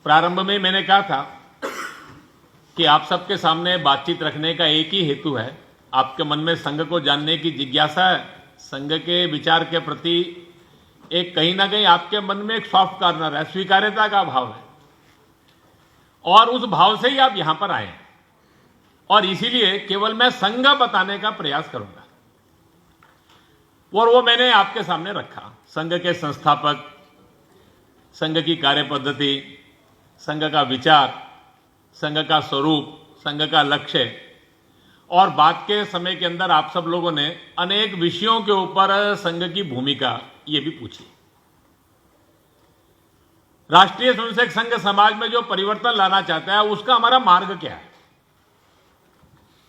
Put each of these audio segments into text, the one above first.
प्रारंभ में मैंने कहा था कि आप सबके सामने बातचीत रखने का एक ही हेतु है। आपके मन में संघ को जानने की जिज्ञासा है, संघ के विचार के प्रति एक कहीं ना कहीं आपके मन में एक सॉफ्ट कॉर्नर है, स्वीकार्यता का भाव है, और उस भाव से ही आप यहां पर आए हैं। और इसीलिए केवल मैं संघ बताने का प्रयास करूंगा, और वो मैंने आपके सामने रखा। संघ के संस्थापक, संघ की कार्य पद्धति, संघ का विचार, संघ का स्वरूप, संघ का लक्ष्य, और बात के समय के अंदर आप सब लोगों ने अनेक विषयों के ऊपर संघ की भूमिका ये भी पूछी। राष्ट्रीय स्वयंसेवक संघ समाज में जो परिवर्तन लाना चाहता है उसका हमारा मार्ग क्या है।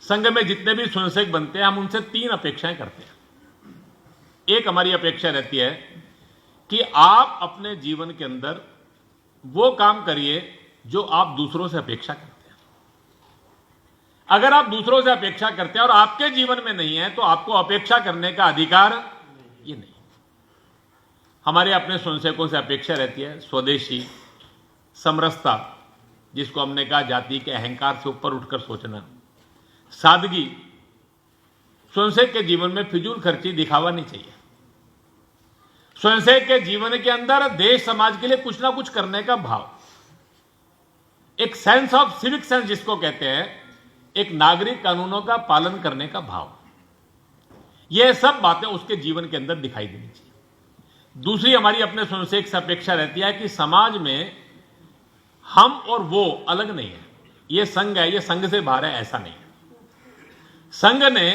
संघ में जितने भी स्वयंसेवक बनते हैं हम उनसे 3 अपेक्षाएं करते हैं। एक हमारी अपेक्षा रहती है कि आप अपने जीवन के अंदर वो काम करिए जो आप दूसरों से अपेक्षा करते हैं। अगर आप दूसरों से अपेक्षा करते हैं और आपके जीवन में नहीं है तो आपको अपेक्षा करने का अधिकार ये नहीं। हमारे अपने स्वयंसेवकों से अपेक्षा रहती है स्वदेशी, समरसता, जिसको हमने कहा जाति के अहंकार से ऊपर उठकर सोचना, सादगी, स्वयंसेवक के जीवन में फिजूल खर्ची दिखावा नहीं चाहिए। स्वयंसेवक के जीवन के अंदर देश समाज के लिए कुछ ना कुछ करने का भाव, एक सेंस ऑफ सिविक सेंस जिसको कहते हैं, एक नागरिक कानूनों का पालन करने का भाव, यह सब बातें उसके जीवन के अंदर दिखाई देनी चाहिए। दूसरी हमारी अपने स्वयंसेवक से अपेक्षा रहती है कि समाज में हम और वो अलग नहीं है। यह संघ है, यह संघ से बाहर है, ऐसा नहीं है। संघ ने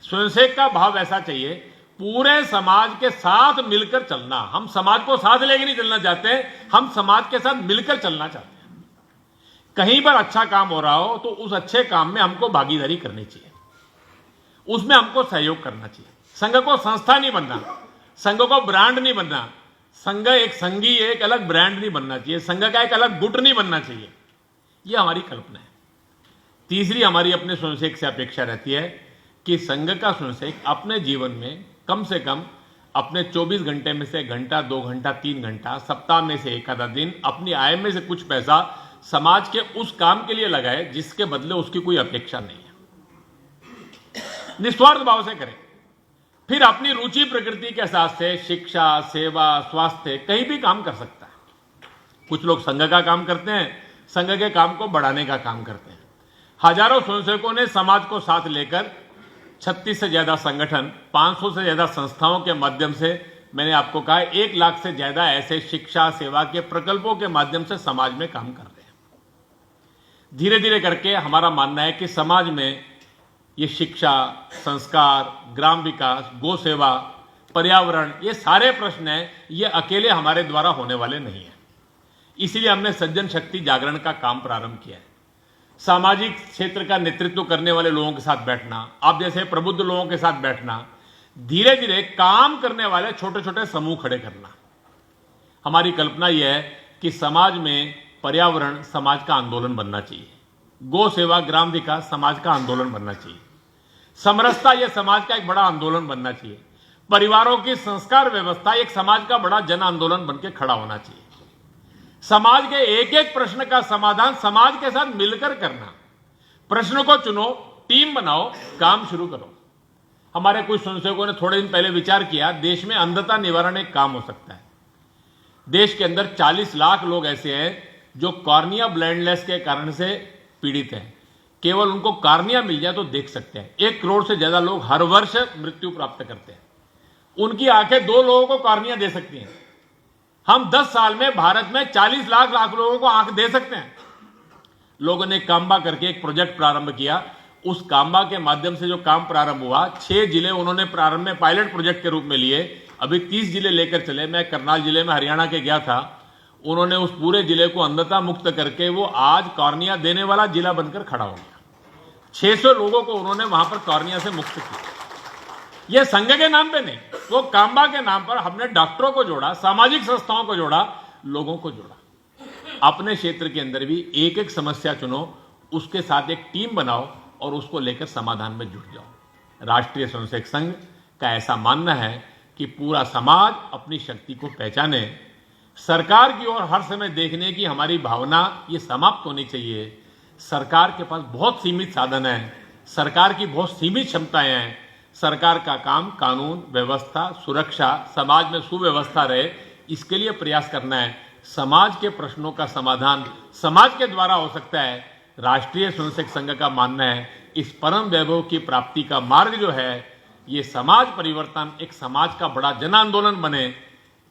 स्वयंसेवक का भाव ऐसा चाहिए, पूरे समाज के साथ मिलकर चलना। हम समाज को साथ लेके नहीं चलना चाहते, हम समाज के साथ मिलकर चलना चाहते हैं। कहीं पर अच्छा काम हो रहा हो तो उस अच्छे काम में हमको भागीदारी करनी चाहिए, उसमें हमको सहयोग करना चाहिए। संघ को संस्था नहीं बनना, संघ को ब्रांड नहीं बनना, संघ एक संघी एक अलग ब्रांड नहीं बनना चाहिए, संघ का एक अलग गुट नहीं बनना चाहिए। यह हमारी कल्पना है। तीसरी हमारी अपने स्वयंसेवक से अपेक्षा रहती है कि संघ का स्वयंसेवक अपने जीवन में कम से कम अपने 24 घंटे में से घंटा, 2 घंटा, 3 घंटा, सप्ताह में से एक आधा दिन अपनी आय में से कुछ पैसा समाज के उस काम के लिए लगाए जिसके बदले उसकी कोई अपेक्षा नहीं है। निस्वार्थ भाव से करें, फिर अपनी रुचि प्रकृति के हिसाब से शिक्षा, सेवा, स्वास्थ्य कहीं भी काम कर सकता है। कुछ लोग संघ का काम करते हैं, संघ के काम को बढ़ाने का काम करते हैं। हजारों स्वयंसेवकों ने समाज को साथ लेकर 36 से ज्यादा संगठन, 500 से ज्यादा संस्थाओं के माध्यम से, मैंने आपको कहा 1 लाख से ज्यादा ऐसे शिक्षा सेवा के प्रकल्पों के माध्यम से समाज में काम कर रहे हैं। धीरे धीरे करके हमारा मानना है कि समाज में ये शिक्षा, संस्कार, ग्राम विकास, गौ सेवा, पर्यावरण, ये सारे प्रश्न हैं, ये अकेले हमारे द्वारा होने वाले नहीं है। इसीलिए हमने सज्जन शक्ति जागरण का काम प्रारंभ किया है। सामाजिक क्षेत्र का नेतृत्व करने वाले लोगों के साथ बैठना, आप जैसे प्रबुद्ध लोगों के साथ बैठना, धीरे धीरे काम करने वाले छोटे छोटे समूह खड़े करना। हमारी कल्पना यह है कि समाज में पर्यावरण समाज का आंदोलन बनना चाहिए, गौ सेवा, ग्राम विकास समाज का आंदोलन बनना चाहिए, समरसता यह समाज का एक बड़ा आंदोलन बनना चाहिए, परिवारों की संस्कार व्यवस्था एक समाज का बड़ा जन आंदोलन बनकर खड़ा होना चाहिए। समाज के एक एक प्रश्न का समाधान समाज के साथ मिलकर करना। प्रश्न को चुनो, टीम बनाओ, काम शुरू करो। हमारे कुछ स्वयंसेवकों ने थोड़े दिन पहले विचार किया, देश में अंधता निवारण एक काम हो सकता है। देश के अंदर 40 लाख लोग ऐसे हैं जो कॉर्निया ब्लाइंडनेस के कारण से पीड़ित हैं। केवल उनको कॉर्निया मिल जाए तो देख सकते हैं। 1 करोड़ से ज्यादा लोग हर वर्ष मृत्यु प्राप्त करते हैं। उनकी आंखें 2 लोगों को कॉर्निया दे सकती हैं। हम 10 साल में भारत में 40 लाख लोगों को आंख दे सकते हैं। लोगों ने काम्बा करके एक प्रोजेक्ट प्रारंभ किया। उस काम्बा के माध्यम से जो काम प्रारंभ हुआ, 6 जिले उन्होंने प्रारंभ में पायलट प्रोजेक्ट के रूप में लिए, अभी 30 जिले लेकर चले। मैं करनाल जिले में हरियाणा के गया था, उन्होंने उस पूरे जिले को अंधता मुक्त करके वो आज कॉर्निया देने वाला जिला बनकर खड़ा हो गया। 600 लोगों को उन्होंने वहां पर कॉर्निया से मुक्त किया। यह संघ के नाम पे नहीं, वो काम्बा के नाम पर हमने डॉक्टरों को जोड़ा, सामाजिक संस्थाओं को जोड़ा, लोगों को जोड़ा। अपने क्षेत्र के अंदर भी एक एक समस्या चुनो, उसके साथ एक टीम बनाओ और उसको लेकर समाधान में जुट जाओ। राष्ट्रीय स्वयंसेवक संघ का ऐसा मानना है कि पूरा समाज अपनी शक्ति को पहचाने, सरकार की ओर हर समय देखने की हमारी भावना ये समाप्त होनी चाहिए। सरकार के पास बहुत सीमित साधन है, सरकार की बहुत सीमित क्षमताएं हैं। सरकार का काम कानून व्यवस्था, सुरक्षा, समाज में सुव्यवस्था रहे, इसके लिए प्रयास करना है। समाज के प्रश्नों का समाधान समाज के द्वारा हो सकता है। राष्ट्रीय स्वयंसेवक संघ का मानना है इस परम वैभव की प्राप्ति का मार्ग जो है, ये समाज परिवर्तन, एक समाज का बड़ा जन आंदोलन बने,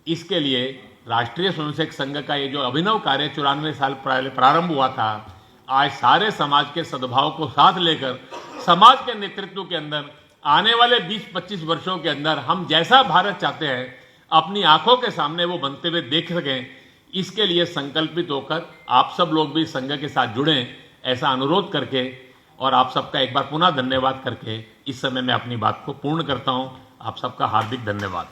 इसके लिए राष्ट्रीय स्वयंसेवक संघ का ये जो अभिनव कार्य 94 साल पहले प्रारंभ हुआ था, आज सारे समाज के सद्भाव को साथ लेकर समाज के नेतृत्व के अंदर आने वाले 20-25 वर्षों के अंदर हम जैसा भारत चाहते हैं अपनी आंखों के सामने वो बनते हुए देख सकें, इसके लिए संकल्पित होकर आप सब लोग भी संघ के साथ जुड़ें, ऐसा अनुरोध करके और आप सबका एक बार पुनः धन्यवाद करके इस समय मैं अपनी बात को पूर्ण करता हूं। आप सबका हार्दिक धन्यवाद।